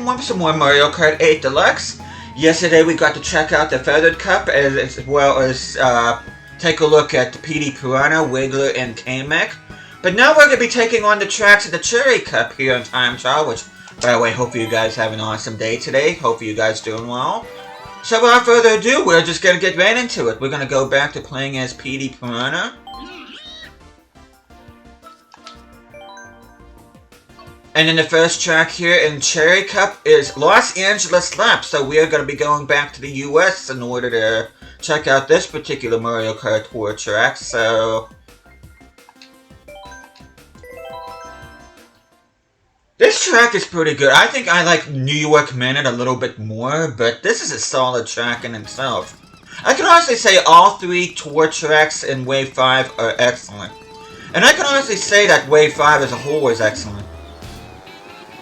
everyone for some more Mario Kart 8 Deluxe. Yesterday we got to check out the Feathered Cup as well as take a look at the Petey Piranha, Wiggler, and Kamek. But now we're going to be taking on the tracks of the Cherry Cup here in Time Trial, which, by the way, hope you guys have an awesome day today. Hope you guys doing well. So without further ado, we're just going to get right into it. We're going to go back to playing as Petey Piranha. And then the first track here in Cherry Cup is Los Angeles Lap. So we are going to be going back to the US in order to check out this particular Mario Kart Tour track. So this track is pretty good. I think I like New York Minute a little bit more, but this is a solid track in itself. I can honestly say all three tour tracks in Wave 5 are excellent. And I can honestly say that Wave 5 as a whole is excellent.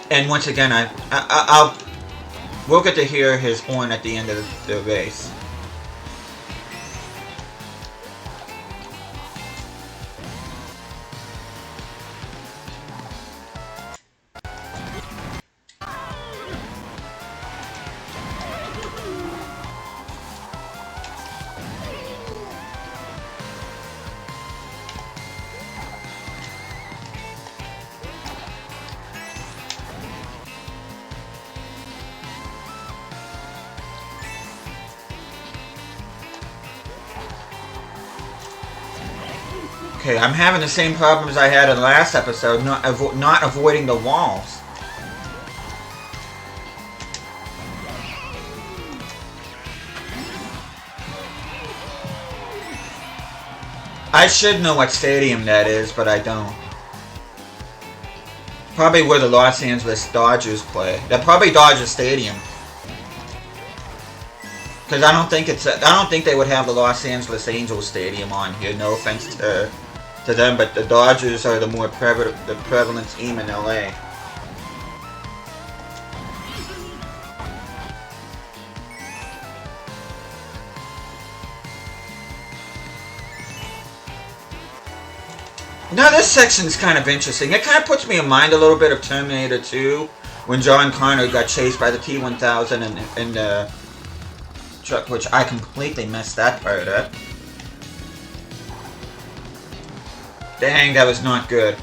And once again, we'll get to hear his horn at the end of the race. Okay, I'm having the same problems I had in the last episode, not avoiding the walls. I should know what stadium that is, but I don't. Probably where the Los Angeles Dodgers play. That's probably Dodger Stadium. Because I don't think they would have the Los Angeles Angels Stadium on here. No offense to them, but the Dodgers are the more prevalent team in LA. Now this section is kind of interesting. It kind of puts me in mind a little bit of Terminator 2, when John Connor got chased by the T-1000 in the truck, which I completely messed that part up. Dang, that was not good.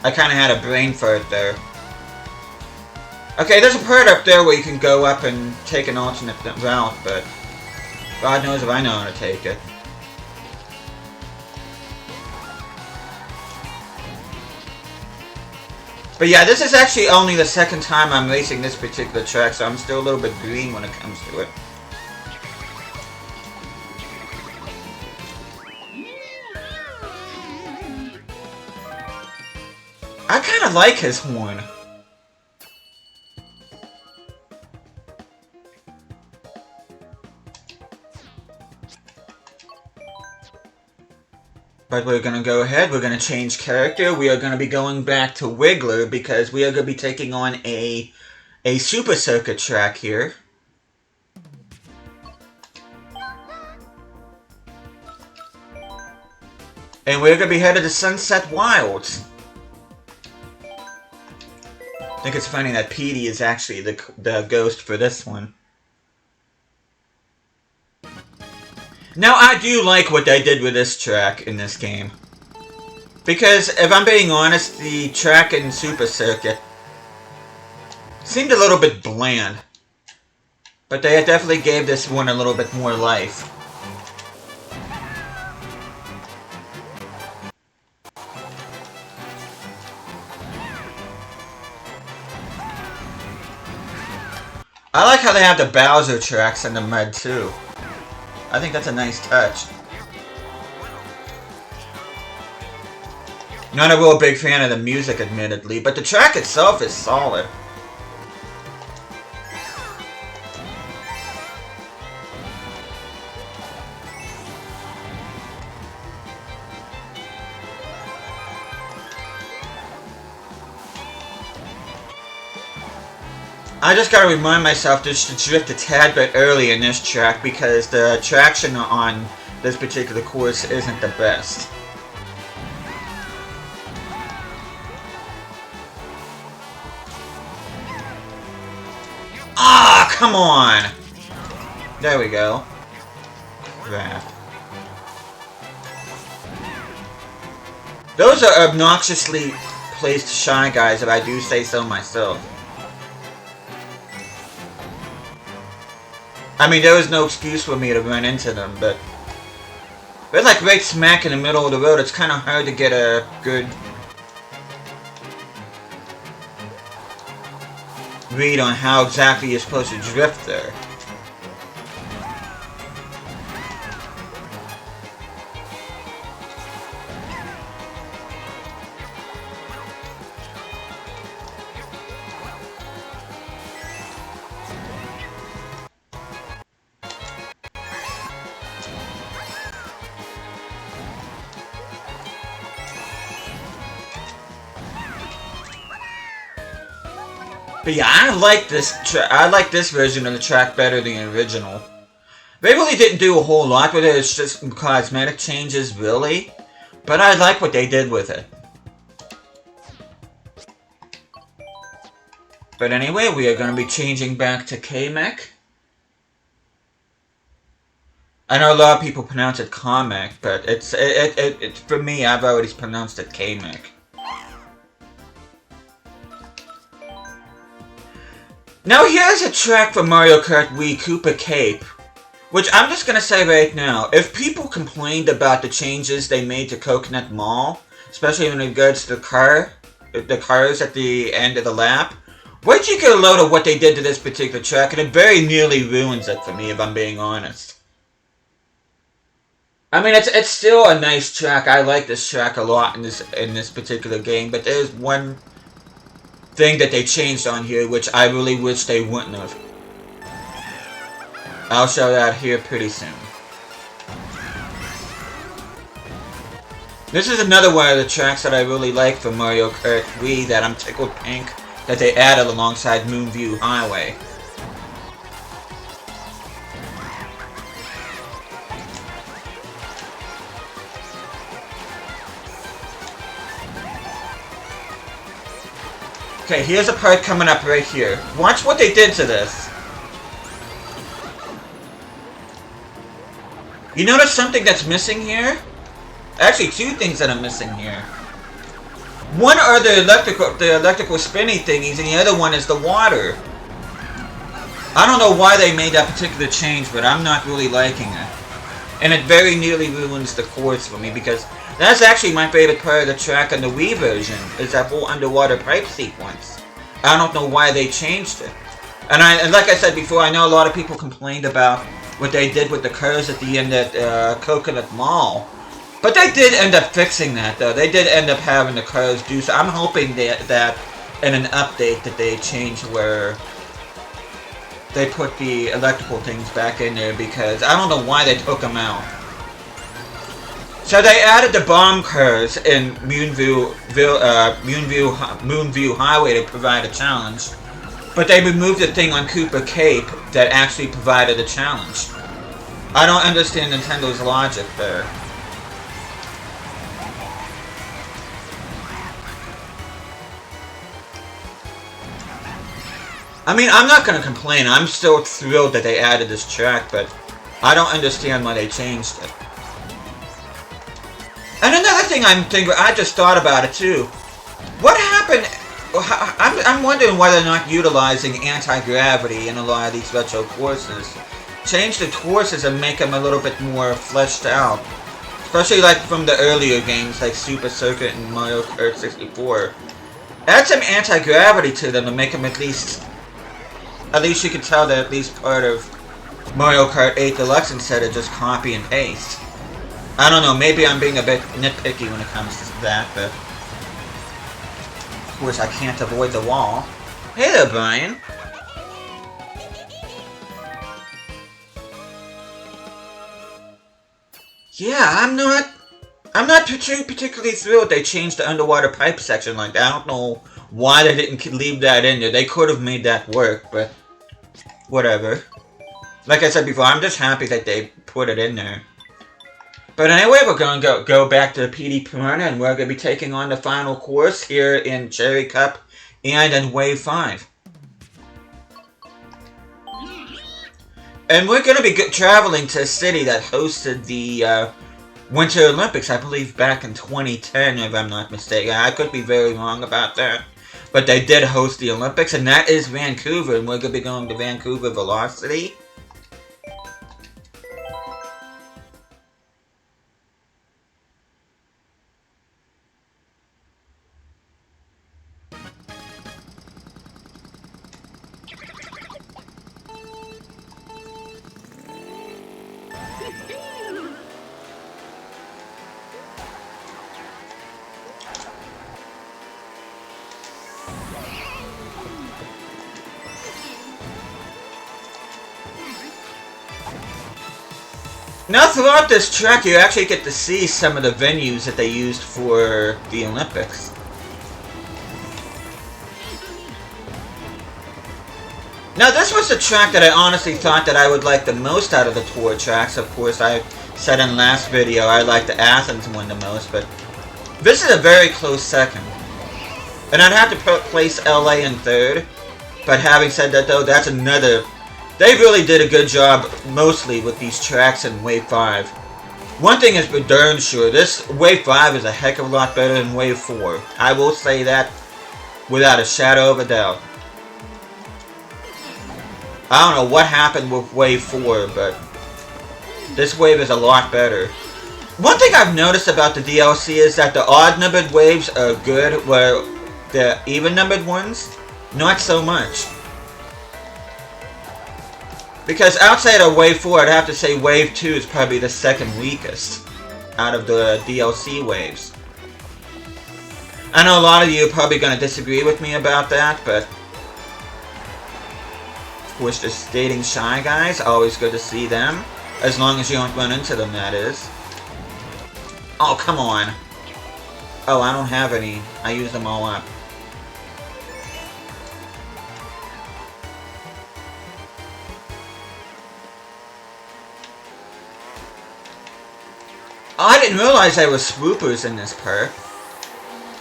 I kind of had a brain fart there. Okay, there's a part up there where you can go up and take an alternate route, but God knows if I know how to take it. But yeah, this is actually only the second time I'm racing this particular track, so I'm still a little bit green when it comes to it. I kind of like his horn. But we're going to go ahead, we're going to change character. We are going to be going back to Wiggler because we are going to be taking on a Super Circuit track here. And we're going to be headed to Sunset Wilds. I think it's funny that Petey is actually the ghost for this one. Now, I do like what they did with this track in this game. Because, if I'm being honest, the track in Super Circuit seemed a little bit bland. But they definitely gave this one a little bit more life. I like how they have the Bowser tracks in the mud too. I think that's a nice touch. Not a real big fan of the music, admittedly, but the track itself is solid. I just gotta remind myself just to drift a tad bit early in this track because the traction on this particular course isn't the best. come on! There we go. Crap. Those are obnoxiously placed Shy Guys, if I do say so myself. I mean, there was no excuse for me to run into them, but... they're like right smack in the middle of the road. It's kind of hard to get a good read on how exactly you're supposed to drift there. But yeah, I like this version of the track better than the original. They really didn't do a whole lot with it. It's just cosmetic changes, really. But I like what they did with it. But anyway, we are going to be changing back to Kamek. I know a lot of people pronounce it Kamek, but it's for me, I've always pronounced it Kamek. Now here's a track for Mario Kart Wii Koopa Cape, which I'm just gonna say right now, if people complained about the changes they made to Coconut Mall, especially in regards to the cars at the end of the lap, wait till you get a load of what they did to this particular track, and it very nearly ruins it for me, if I'm being honest. I mean, it's still a nice track. I like this track a lot in this particular game, but there's one thing that they changed on here, which I really wish they wouldn't have. I'll show that here pretty soon. This is another one of the tracks that I really like for Mario Kart Wii that I'm tickled pink that they added alongside Moonview Highway. Okay, here's a part coming up right here. Watch what they did to this. You notice something that's missing here? Actually, two things that are missing here. One are the electrical spinny thingies, and the other one is the water. I don't know why they made that particular change, but I'm not really liking it. And it very nearly ruins the course for me, because that's actually my favorite part of the track on the Wii version, is that whole underwater pipe sequence. I don't know why they changed it. And like I said before, I know a lot of people complained about what they did with the cars at the end at Coconut Mall. But they did end up fixing that, though. They did end up having the cars do so. I'm hoping that in an update that they change where they put the electrical things back in there, because I don't know why they took them out. So they added the bomb cars in Moonview Highway to provide a challenge, but they removed the thing on Koopa Cape that actually provided a challenge. I don't understand Nintendo's logic there. I mean, I'm not going to complain. I'm still thrilled that they added this track, but I don't understand why they changed it. And another thing I just thought about it too. What happened? I'm wondering why they're not utilizing anti-gravity in a lot of these retro courses. Change the courses and make them a little bit more fleshed out. Especially like from the earlier games like Super Circuit and Mario Kart 64. Add some anti-gravity to them to make them at least you can tell they're at least part of Mario Kart 8 Deluxe instead of just copy and paste. I don't know, maybe I'm being a bit nitpicky when it comes to that, but of course I can't avoid the wall. Hey there, Brian. Yeah, I'm not particularly thrilled they changed the underwater pipe section like that. I don't know why they didn't leave that in there. They could have made that work, but whatever. Like I said before, I'm just happy that they put it in there. But anyway, we're going to go back to Petey Piranha, and we're going to be taking on the final course here in Cherry Cup and in Wave 5. And we're going to be traveling to a city that hosted the Winter Olympics, I believe back in 2010, if I'm not mistaken. I could be very wrong about that. But they did host the Olympics, and that is Vancouver, and we're going to be going to Vancouver Velocity. Now, throughout this track, you actually get to see some of the venues that they used for the Olympics. Now, this was the track that I honestly thought that I would like the most out of the tour tracks. Of course, I said in last video I liked the Athens one the most, but this is a very close second. And I'd have to place LA in third. But having said that, though, that's another... They really did a good job, mostly, with these tracks in Wave 5. One thing is for darn sure, this Wave 5 is a heck of a lot better than Wave 4. I will say that without a shadow of a doubt. I don't know what happened with Wave 4, but this wave is a lot better. One thing I've noticed about the DLC is that the odd-numbered waves are good, where the even-numbered ones, not so much. Because outside of Wave 4, I'd have to say Wave 2 is probably the second weakest out of the DLC waves. I know a lot of you are probably going to disagree with me about that, but... Of course, just dating Shy Guys, always good to see them. As long as you don't run into them, that is. Oh, come on. Oh, I don't have any. I used them all up. Oh, I didn't realize there were swoopers in this perk.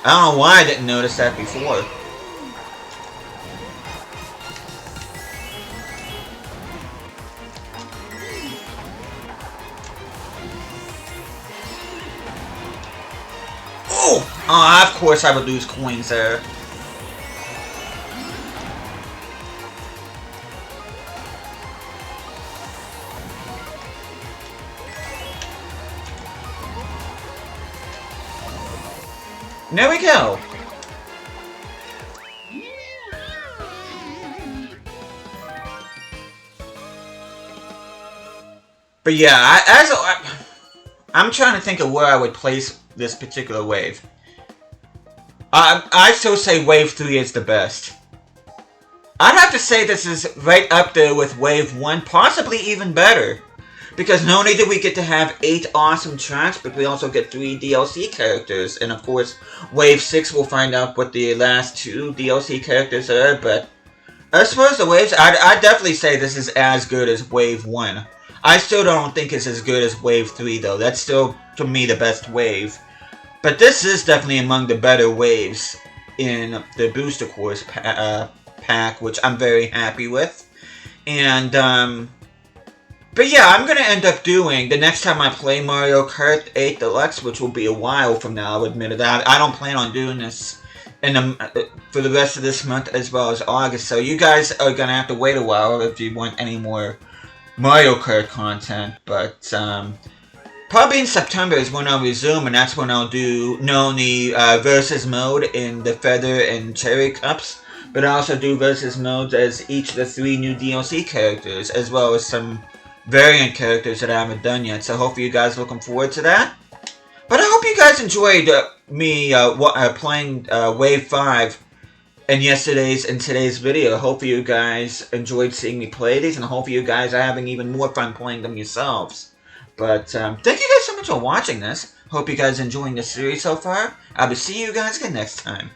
I don't know why I didn't notice that before. Oh, of course I would lose coins there. There we go. But yeah, I'm trying to think of where I would place this particular wave. I still say Wave 3 is the best. I'd have to say this is right up there with Wave 1, possibly even better. Because not only did we get to have 8 awesome tracks, but we also get 3 DLC characters. And of course, Wave 6 we'll find out what the last 2 DLC characters are. But as far as the waves, I'd definitely say this is as good as Wave 1. I still don't think it's as good as Wave 3 though. That's still, to me, the best wave. But this is definitely among the better waves in the Booster Course pack, which I'm very happy with. And, but yeah, I'm going to end up doing, the next time I play Mario Kart 8 Deluxe, which will be a while from now, I'll admit it. I don't plan on doing this for the rest of this month as well as August. So you guys are going to have to wait a while if you want any more Mario Kart content. But, probably in September is when I'll resume, and that's when I'll do not only versus mode in the Feather and Cherry Cups, but I also do versus modes as each of the 3 new DLC characters, as well as some variant characters that I haven't done yet. So hopefully you guys are looking forward to that. But I hope you guys enjoyed me playing Wave 5 in yesterday's and today's video. Hopefully you guys enjoyed seeing me play these, and hopefully you guys are having even more fun playing them yourselves. But, thank you guys so much for watching this. Hope you guys are enjoying this series so far. I will see you guys again next time.